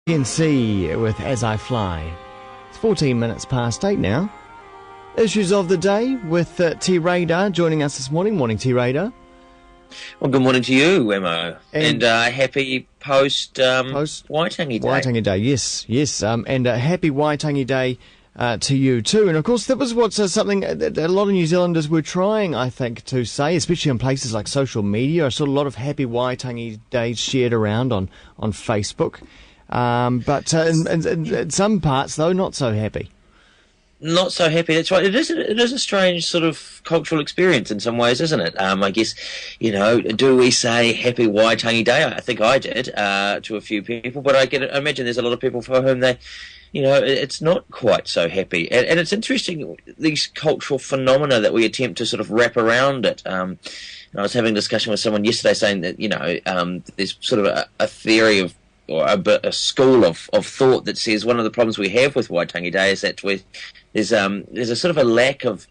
NC with As I Fly. It's 14 minutes past 8 now. Issues of the day with T Radar joining us this morning. Morning, T Radar. Well, good morning to you, Wammo, and happy post Waitangi Day. Waitangi Day, yes, and a happy Waitangi Day to you too. And of course, that was what's something that a lot of New Zealanders were trying, I think, to say, especially on places like social media. I saw a lot of happy Waitangi Days shared around on Facebook. But in some parts, though, not so happy. Not so happy. That's right. It is a strange sort of cultural experience in some ways, isn't it? I guess, do we say Happy Waitangi Day? I think I did to a few people, but I imagine there's a lot of people for whom it's not quite so happy. And it's interesting, these cultural phenomena that we attempt to sort of wrap around it. I was having a discussion with someone yesterday saying that, there's sort of a theory of, or a school of thought that says one of the problems we have with Waitangi Day is that there's a sort of a lack of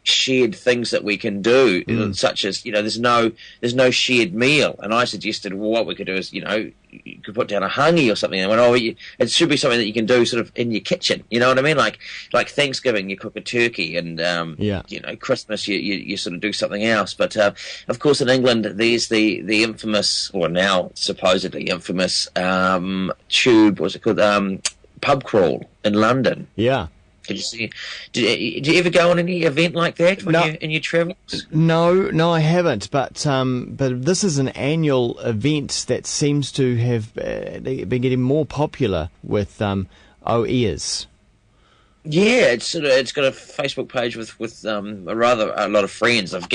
shared things that we can do, such as there's no shared meal. And I suggested, well, what we could do is you could put down a hangi or something. And I went, it should be something that you can do sort of in your kitchen. You know what I mean? Like Thanksgiving, you cook a turkey, and Christmas, you sort of do something else. But of course, in England, there's the infamous, or now supposedly infamous, tube. What's it called? Pub crawl in London. Yeah. Did you ever go on any event like that in your travels? No, I haven't. But this is an annual event that seems to have been getting more popular with OEs. Yeah, it's got a Facebook page with a lot of friends. If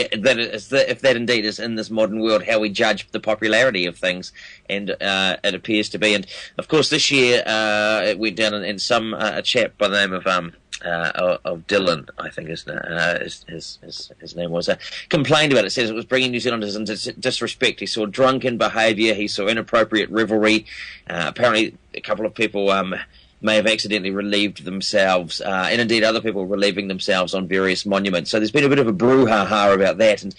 that indeed is in this modern world how we judge the popularity of things, and it appears to be. And of course, this year it went down, and a chap by the name of Dylan, I think his name was, complained about it. Says it was bringing New Zealanders into disrespect. He saw drunken behaviour. He saw inappropriate revelry. Apparently, a couple of people may have accidentally relieved themselves, and indeed other people relieving themselves on various monuments. So there's been a bit of a brouhaha about that. And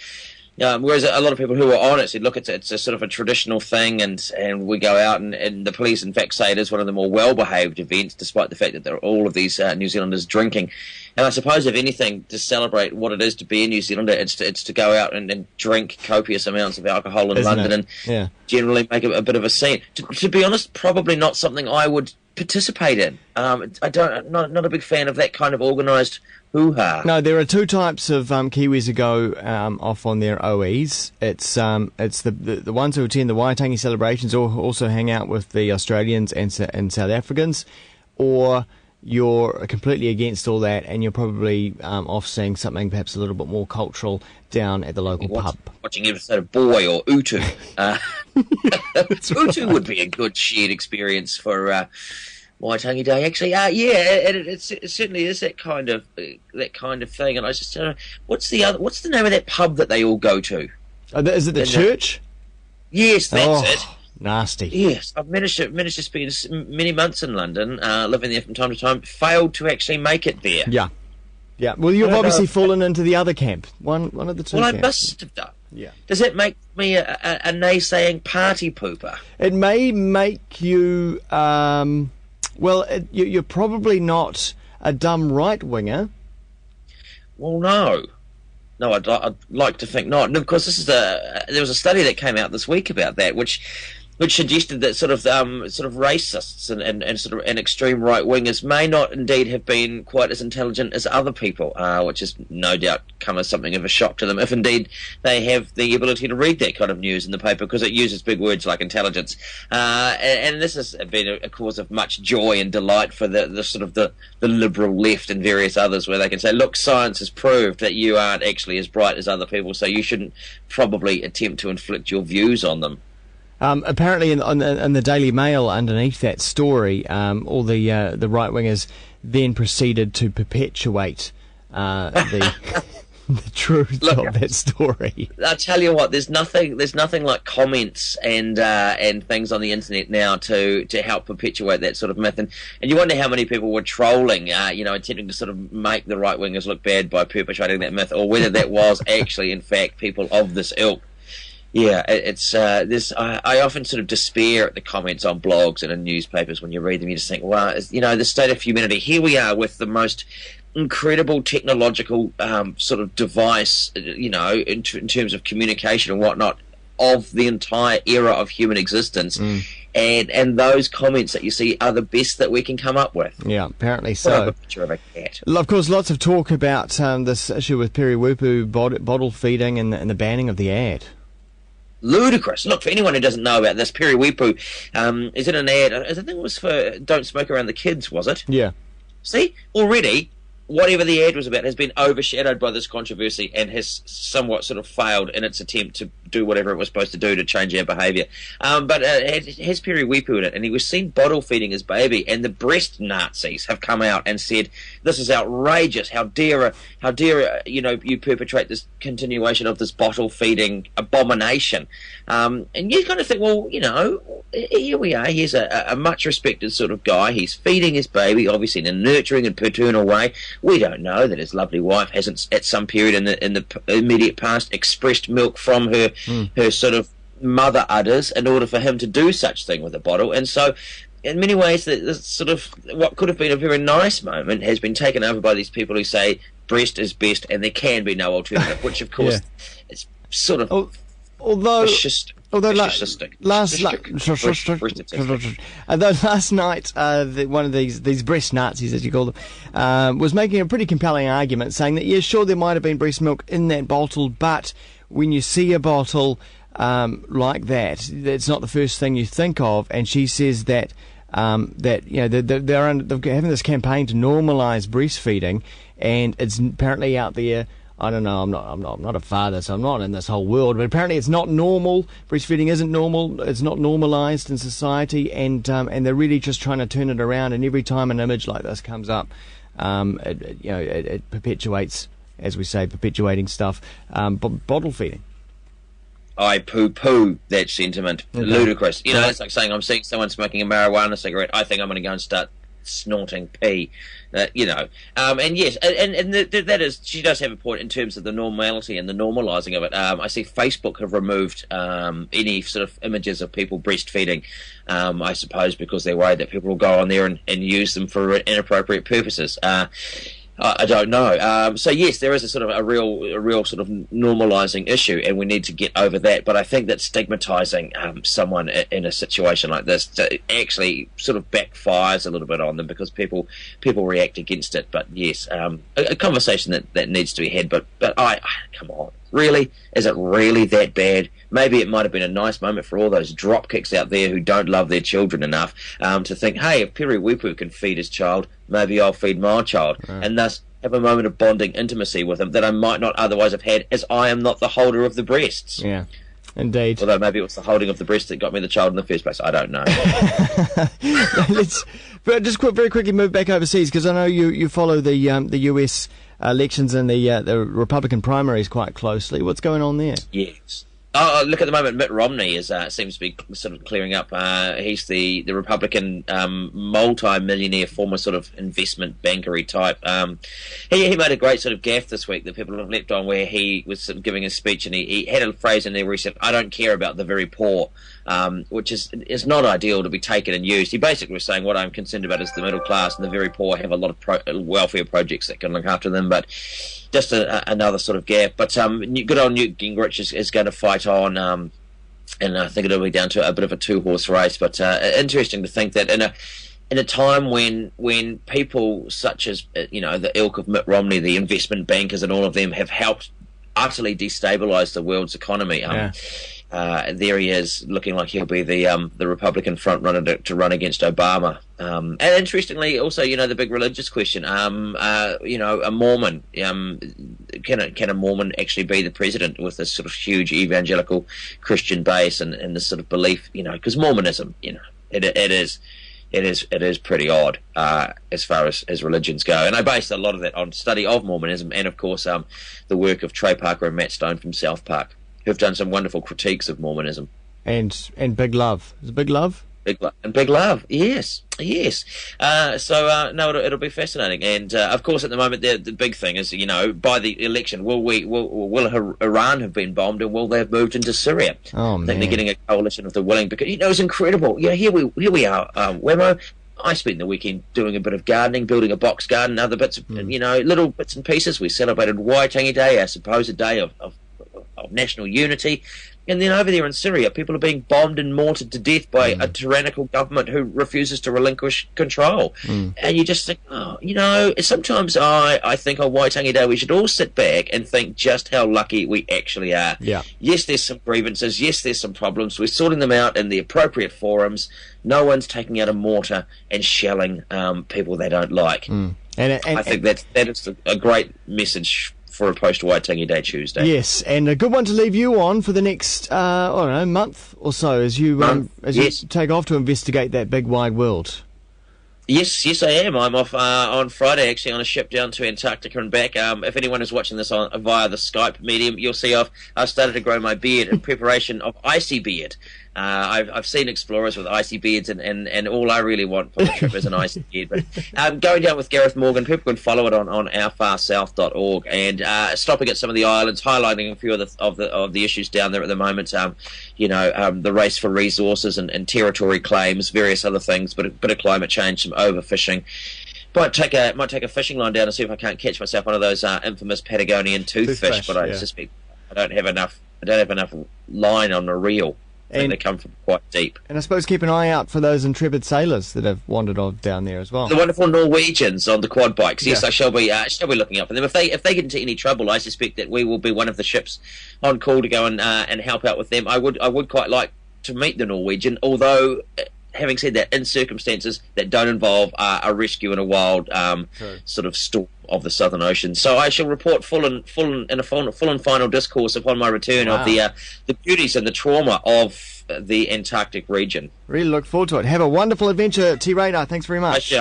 whereas a lot of people who are on it said, look, it's a sort of a traditional thing, and we go out, and the police in fact say it is one of the more well-behaved events, despite the fact that there are all of these New Zealanders drinking. And I suppose, if anything, to celebrate what it is to be a New Zealander, it's to go out and drink copious amounts of alcohol in London and generally make a bit of a scene. To be honest, probably not something I would participate in. Not a big fan of that kind of organised hoo-ha. No, there are two types of Kiwis who go off on their OEs. It's the ones who attend the Waitangi celebrations, or also hang out with the Australians and South Africans, or you're completely against all that, and you're probably off seeing something perhaps a little bit more cultural down at the local pub. Watching an episode of Boy or Utu. Utu would be a good shared experience for Waitangi Day, actually. It certainly is that kind of thing. And I just don't know, what's the name of that pub that they all go to? Is it the church? Yes, that's it. Nasty. Yes, I've managed to spend many months in London, living there from time to time. Failed to actually make it there. Yeah. Well, you've obviously fallen into the other camp. One of the two. Well, camps. I must have done. Yeah. Does that make me a naysaying party pooper? It may make you. You're probably not a dumb right winger. Well, no. No, I'd like to think not. And of course, there was a study that came out this week about that, which suggested that sort of racists and extreme right wingers may not indeed have been quite as intelligent as other people, which has no doubt come as something of a shock to them, if indeed they have the ability to read that kind of news in the paper, because it uses big words like intelligence. And this has been a cause of much joy and delight for the liberal left and various others, where they can say, look, science has proved that you aren't actually as bright as other people, so you shouldn't probably attempt to inflict your views on them. Apparently, in the Daily Mail, underneath that story, all the right wingers then proceeded to perpetuate the truth of that story. I'll tell you what, there's nothing like comments and things on the internet now to help perpetuate that sort of myth. And you wonder how many people were trolling, attempting to sort of make the right wingers look bad by perpetuating that myth, or whether that was actually, in fact, people of this ilk. Yeah, it's this. I often sort of despair at the comments on blogs and in newspapers when you read them. You just think, well, the state of humanity. Here we are with the most incredible technological sort of device, in terms of communication and whatnot, of the entire era of human existence. And those comments that you see are the best that we can come up with. Yeah, apparently Put so. up a picture of a cat. Of course, lots of talk about this issue with periwipu bottle feeding and the banning of the ad. Ludicrous. Look, for anyone who doesn't know about this, periwipu, is it an ad? I think it was for Don't Smoke Around the Kids, was it? Yeah. See, already, whatever the ad was about has been overshadowed by this controversy and has somewhat sort of failed in its attempt to do whatever it was supposed to do to change our behaviour. But it has periwipu in it, and he was seen bottle feeding his baby, and the breast Nazis have come out and said, this is outrageous, how dare you perpetrate this continuation of this bottle feeding abomination. And you kind of think, well, here we are, here's a much respected sort of guy, he's feeding his baby, obviously in a nurturing and paternal way. We don't know that his lovely wife hasn't at some period in the immediate past expressed milk from her sort of mother udders in order for him to do such thing with a bottle. And so in many ways this sort of what could have been a very nice moment has been taken over by these people who say breast is best and there can be no alternative, which of course it's sort of last night, one of these breast Nazis, as you call them, was making a pretty compelling argument, saying that sure there might have been breast milk in that bottle, but when you see a bottle like that, it's not the first thing you think of. And she says that they're having this campaign to normalise breastfeeding, and it's apparently out there. I don't know. I'm not a father, so I'm not in this whole world. But apparently, it's not normal. Breastfeeding isn't normal. It's not normalised in society, and they're really just trying to turn it around. And every time an image like this comes up, it perpetuates, as we say, perpetuating stuff. Bottle feeding. I poo-poo that sentiment. Okay. Ludicrous. It's like saying I'm seeing someone smoking a marijuana cigarette. I think I'm going to go and start snorting pee. And yes, and that is, she does have a point in terms of the normality and the normalising of it. I see Facebook have removed any sort of images of people breastfeeding, I suppose because they're worried that people will go on there and use them for inappropriate purposes. I don't know. So yes, there is a real sort of normalising issue, and we need to get over that. But I think that stigmatising someone in a situation like this actually sort of backfires a little bit on them because people react against it. But yes, a conversation that needs to be had. But come on, really, is it really that bad? Maybe it might have been a nice moment for all those drop kicks out there who don't love their children enough to think, hey, if periwipu can feed his child, maybe I'll feed my child, and thus have a moment of bonding intimacy with him that I might not otherwise have had, as I am not the holder of the breasts. Yeah, indeed. Although maybe it was the holding of the breast that got me the child in the first place. I don't know. But just very quickly move back overseas, because I know you follow the US elections and the Republican primaries quite closely. What's going on there? Yes. Look, at the moment, Mitt Romney seems to be sort of clearing up. He's the Republican multi-millionaire, former sort of investment bankery type. He made a great sort of gaffe this week that people have leapt on, where he was sort of giving a speech and he had a phrase in there where he said, "I don't care about the very poor," which is not ideal to be taken and used. He basically was saying, what I'm concerned about is the middle class, and the very poor have a lot of welfare projects that can look after them, but just another sort of gap. But good old Newt Gingrich is going to fight on, and I think it'll be down to a bit of a two-horse race. But interesting to think that in a time when people such as the ilk of Mitt Romney, the investment bankers, and all of them have helped utterly destabilise the world's economy. There he is, looking like he'll be the Republican front runner to run against Obama. And interestingly, also, the big religious question. A Mormon. Can a Mormon actually be the president with this sort of huge evangelical Christian base and this sort of belief? Because Mormonism, it is pretty odd as far as religions go. And I based a lot of that on study of Mormonism and, of course, the work of Trey Parker and Matt Stone from South Park, who've done some wonderful critiques of Mormonism. And Big Love. Is it Big Love? Big love, yes, yes. No, it'll be fascinating, and of course, at the moment, the big thing is, by the election, will Iran have been bombed, and will they have moved into Syria? Oh, I think they're getting a coalition of the willing, because it's incredible. Here we are, Wammo. I spent the weekend doing a bit of gardening, building a box garden, other bits, little bits and pieces. We celebrated Waitangi Day, our supposed day of national unity. And then over there in Syria, people are being bombed and mortared to death by a tyrannical government who refuses to relinquish control. And you just think, sometimes I think on Waitangi Day we should all sit back and think just how lucky we actually are. Yeah. Yes, there's some grievances. Yes, there's some problems. We're sorting them out in the appropriate forums. No one's taking out a mortar and shelling people they don't like. And I think that is a great message for a post-Waitangi Day Tuesday. Yes, and a good one to leave you on for the next, month or so as you you take off to investigate that big wide world. Yes, I am. I'm off on Friday, actually, on a ship down to Antarctica and back. If anyone is watching this via the Skype medium, you'll see I've started to grow my beard in preparation of icy beard. I've seen explorers with icy beards, and all I really want for the trip is an icy beard. But going down with Gareth Morgan, people can follow it on ourfarsouth.org, and stopping at some of the islands, highlighting a few of the issues down there at the moment. The race for resources and territory claims, various other things, but a bit of climate change, some overfishing. Might take a fishing line down and see if I can't catch myself one of those infamous Patagonian toothfish. But I suspect I don't have enough line on a reel. And they come from quite deep. And I suppose keep an eye out for those intrepid sailors that have wandered on down there as well. The wonderful Norwegians on the quad bikes. Yes, I shall be looking out for them. If they get into any trouble, I suspect that we will be one of the ships on call to go and help out with them. I would quite like to meet the Norwegian, although, having said that, in circumstances that don't involve a rescue in a wild sort of storm of the Southern Ocean. So I shall report full and final discourse upon my return of the beauties and the trauma of the Antarctic region. Really look forward to it. Have a wonderful adventure, T. Radar. Thanks very much.